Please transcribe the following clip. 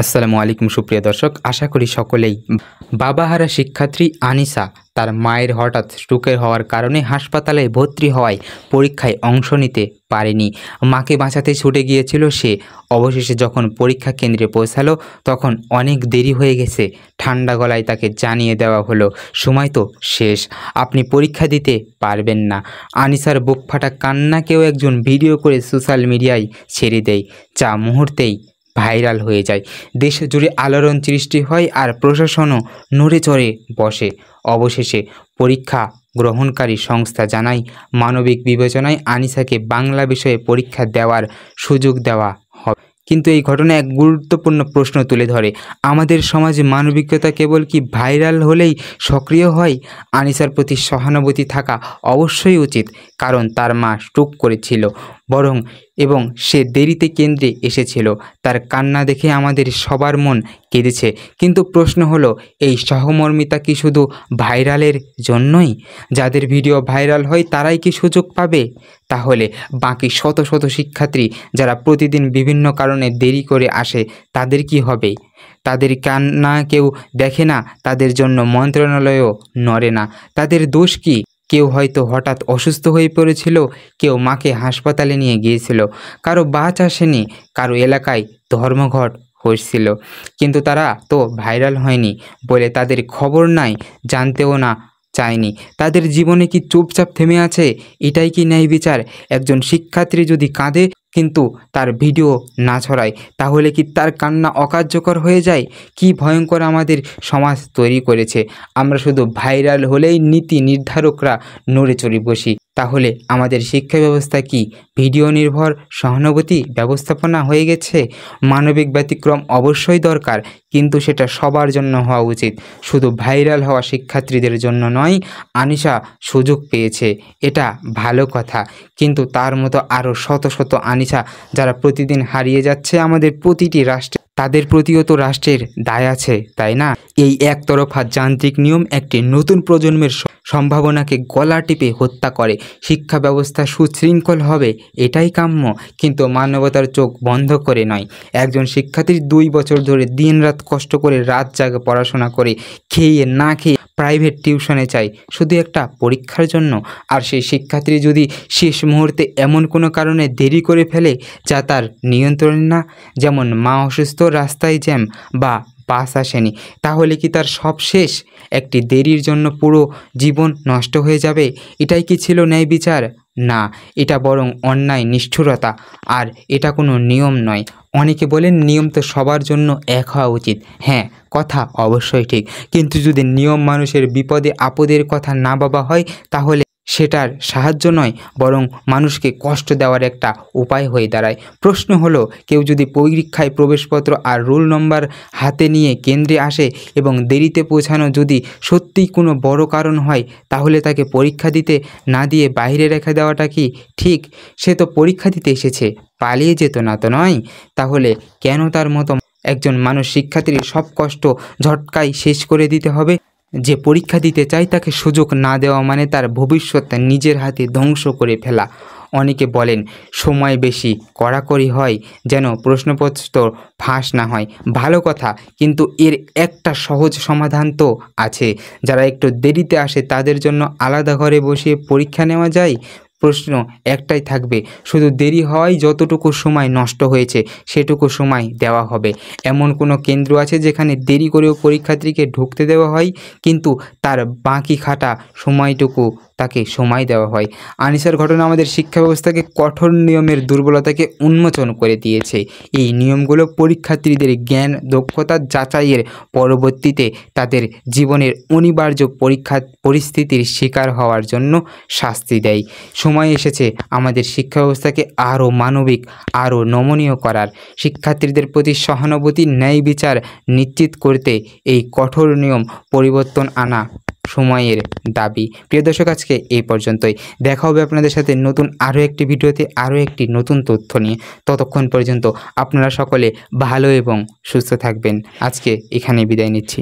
আসসালামু আলাইকুম সুপ্রিয় দর্শক, আশা করি সকলেই বাবাহারা শিক্ষার্থী আনিসা তার মায়ের হঠাৎ স্ট্রোকের হওয়ার কারণে হাসপাতালে ভর্তি হওয়ায় পরীক্ষায় অংশ নিতে পারেনি। মাকে বাঁচাতে ছুটে গিয়েছিল সে। অবশেষে যখন পরীক্ষা কেন্দ্রে পৌঁছালো তখন অনেক দেরি হয়ে গেছে। ঠান্ডা গলায় তাকে জানিয়ে দেওয়া হলো, সময় তো শেষ, আপনি পরীক্ষা দিতে পারবেন না। আনিসার বুক ফাটা কান্না কেউ একজন ভিডিও করে সোশ্যাল মিডিয়ায় ছেড়ে দেয়, যা মুহূর্তেই ভাইরাল হয়ে যায়। দেশ জুড়ে আলোড়ন সৃষ্টি হয় আর প্রশাসনও নড়ে চড়ে বসে। অবশেষে পরীক্ষা গ্রহণকারী সংস্থা জানায়, মানবিক বিবেচনায় আনিসাকে বাংলা বিষয়ে পরীক্ষা দেওয়ার সুযোগ দেওয়া হবে। কিন্তু এই ঘটনা এক গুরুত্বপূর্ণ প্রশ্ন তুলে ধরে, আমাদের সমাজে মানবিকতা কেবল কি ভাইরাল হলেই সক্রিয় হয়? আনিসার প্রতি সহানুভূতি থাকা অবশ্যই উচিত, কারণ তার মা স্ট্রোক করেছিল এবং সে দেরিতে কেন্দ্রে এসেছিল। তার কান্না দেখে আমাদের সবার মন কেঁদেছে। কিন্তু প্রশ্ন হলো, এই সহমর্মিতা কি শুধু ভাইরালের জন্যই? যাদের ভিডিও ভাইরাল হয় তারাই কি সুযোগ পাবে? তাহলে বাকি শত শত শিক্ষার্থী যারা প্রতিদিন বিভিন্ন কারণে দেরি করে আসে তাদের কি হবে? তাদের কান্না কেউ দেখে না, তাদের জন্য মন্ত্রণালয়ও নড়ে না। তাদের দোষ কি? কেউ হয়তো হঠাৎ অসুস্থ হয়ে পড়েছিল, কেউ মাকে হাসপাতালে নিয়ে গিয়েছিল, কারো বাস আসেনি, কারো এলাকায় ধর্মঘট হয়েছিল, কিন্তু তারা তো ভাইরাল হয়নি বলে তাদের খবর নাই, জানতেও না চায়নি। তাদের জীবনে কি চুপচাপ থেমে আছে? এটাই কি ন্যায় বিচার? একজন শিক্ষার্থী যদি কাঁদে কিন্তু তার ভিডিও না ছড়ায়, তাহলে কি তার কান্না অকার্যকর হয়ে যায়? কি ভয়ঙ্কর আমাদের সমাজ তৈরি করেছে! আমরা শুধু ভাইরাল হলেই নীতি নির্ধারকরা নড়ে চড়ে বসি। তাহলে আমাদের শিক্ষা ব্যবস্থা কি ভিডিও নির্ভর সহানুভূতি ব্যবস্থাপনা হয়ে গেছে? মানবিক ব্যতিক্রম অবশ্যই দরকার, কিন্তু সেটা সবার জন্য হওয়া উচিত, শুধু ভাইরাল হওয়া শিক্ষার্থীদের জন্য নয়। আনিসা সুযোগ পেয়েছে, এটা ভালো কথা, কিন্তু তার মতো আরও শত শত আনিসা যারা প্রতিদিন হারিয়ে যাচ্ছে আমাদের প্রতিটি রাষ্ট্রে, তাদের প্রতিও তো রাষ্ট্রের দায় আছে, তাই না? এই একতরফা যান্ত্রিক নিয়ম একটি নতুন প্রজন্মের সম্ভাবনাকে গলা টিপে হত্যা করে। শিক্ষা ব্যবস্থা সুশৃঙ্খল হবে, এটাই কাম্য, কিন্তু মানবতার চোখ বন্ধ করে নয়। একজন শিক্ষার্থী 2 বছর ধরে দিনরাত কষ্ট করে রাত জাগে পড়াশোনা করে, খেয়ে না খেয়ে প্রাইভেট টিউশনে চাই শুধু একটা পরীক্ষার জন্য। আর সেই শিক্ষার্থী যদি শেষ মুহূর্তে এমন কোনো কারণে দেরি করে ফেলে যা তার নিয়ন্ত্রণে না, যেমন মা অসুস্থ, রাস্তায় জ্যাম বা বাস আসেনি, তাহলে কি তার সব শেষ? একটি দেরির জন্য পুরো জীবন নষ্ট হয়ে যাবে? এটাই কি ছিল ন্যায় বিচার? না, এটা বরং অন্যায়, নিষ্ঠুরতা। আর এটা কোনো নিয়ম নয়। অনেকে বলেন নিয়ম তো সবার জন্য এক হওয়া উচিত। হ্যাঁ, কথা অবশ্যই ঠিক, কিন্তু যদি নিয়ম মানুষের বিপদে আপদের কথা না ভাবা হয়, তাহলে সেটার সাহায্য নয়, বরং মানুষকে কষ্ট দেওয়ার একটা উপায় হয়ে দাঁড়ায়। প্রশ্ন হলো, কেউ যদি পরীক্ষায় প্রবেশপত্র আর রোল নম্বর হাতে নিয়ে কেন্দ্রে আসে এবং দেরিতে পৌঁছানো যদি সত্যিই কোনো বড় কারণ হয়, তাহলে তাকে পরীক্ষা দিতে না দিয়ে বাইরে রেখে দেওয়াটা কি ঠিক? সে তো পরীক্ষা দিতে এসেছে, পালিয়ে যেত না তো নয়। তাহলে কেন তার মতো একজন মানুষ শিক্ষার্থীর সব কষ্ট ঝটকায় শেষ করে দিতে হবে? যে পরীক্ষা দিতে চায় তাকে সুযোগ না দেওয়া মানে তার ভবিষ্যৎ নিজের হাতে ধ্বংস করে ফেলা। অনেকে বলেন সময় বেশি কড়াকড়ি হয় যেন প্রশ্নপত্র ফাঁস না হয়। ভালো কথা, কিন্তু এর একটা সহজ সমাধান তো আছে। যারা একটু দেরিতে আসে তাদের জন্য আলাদা ঘরে বসিয়ে পরীক্ষা নেওয়া যায়। প্রশ্ন একটাই থাকবে, শুধু দেরি হওয়ায় যতটুকু সময় নষ্ট হয়েছে সেটুকু সময় দেওয়া হবে? এমন কোনো কেন্দ্র আছে যেখানে দেরি করেও পরীক্ষার্থীকে ঢুকতে দেওয়া হয়, কিন্তু তার বাকি খাটা সময়টুকু তাকে সময় দেওয়া হয়? আনিসার ঘটনা আমাদের শিক্ষা ব্যবস্থাকে কঠোর নিয়মের দুর্বলতাকে উন্মোচন করে দিয়েছে। এই নিয়মগুলো পরীক্ষার্থীদের জ্ঞান দক্ষতা যাচাইয়ের পরবর্তীতে তাদের জীবনের অনিবার্য পরিস্থিতির শিকার হওয়ার জন্য শাস্তি দেয়। সময় এসেছে আমাদের শিক্ষা ব্যবস্থাকে আরও মানবিক, আরও নমনীয় করার। শিক্ষার্থীদের প্রতি সহানুভূতি, ন্যায় বিচার নিশ্চিত করতে এই কঠোর নিয়ম পরিবর্তন আনা সময়ের দাবি। প্রিয় দর্শক, আজকে এই পর্যন্তই। দেখা হবে আপনাদের সাথে নতুন আরও একটি ভিডিওতে, আরও একটি নতুন তথ্য নিয়ে। ততক্ষণ পর্যন্ত আপনারা সকলে ভালো এবং সুস্থ থাকবেন। আজকে এখানে বিদায় নিচ্ছি।